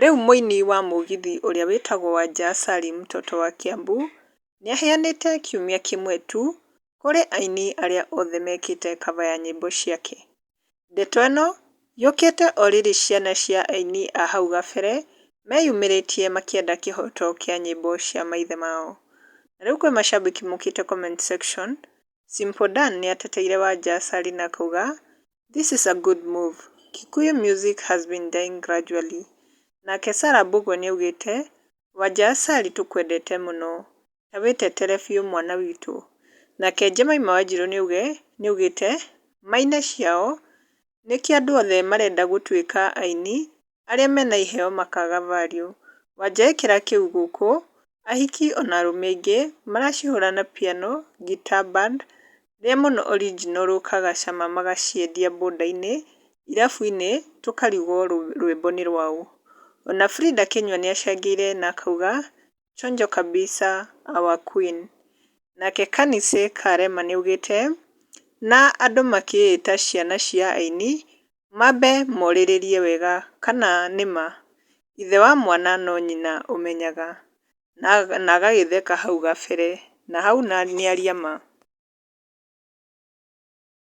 Rĩu mũini wa mũgithi ũrĩa wĩtagwo Wanja Asali mtoto wa Kiambu nĩaheanĩte kiumia kĩmwe tu kũrĩ aini arĩa othe mekĩte cover ya nyĩmbo ciake. Ndeto ĩno yũkĩte o rĩrĩ ciana cia aini a hau gabere meyumĩrĩtie makĩenda kĩhoto kĩa nyĩmbo cia maithe mao. Na rĩu kwĩ macambĩki mokĩte comment section, Simple Dan nĩateteire Wanja Asali na akauga "This is a good move. Kikuyu music has been dying gradually." Nake Sarah Mbugua nĩaugĩte "Wanja Asali tũkwendete mũno, ta wĩtetere biũ mwana witũ." Nake Jemima Wanjiru nĩaugĩte maine ciao nĩkĩ andũ othe marenda gũtuĩka aini arĩa mena iheo makaga value. Wanja ekĩra kĩu gũkũ ahiki ona arũme aingĩ maracihũra na piano, guitar band, rĩa mũno original kagacama magaciendia bũnda-inĩ, irabu-inĩ tũkarigwo rwĩmbo nĩ rwaũ. Ona Frida Kĩnyua nĩacangĩire na akauga "Chonjo kabisa our queen." Nake Kanice Karema nĩaugĩte na andũ makĩĩta ciana cia aini mambe morĩrĩrie wega kana nĩma ithe wa mwana no nyina ũmenyaga, na agagĩtheka hau gabere na hau nĩaria ma.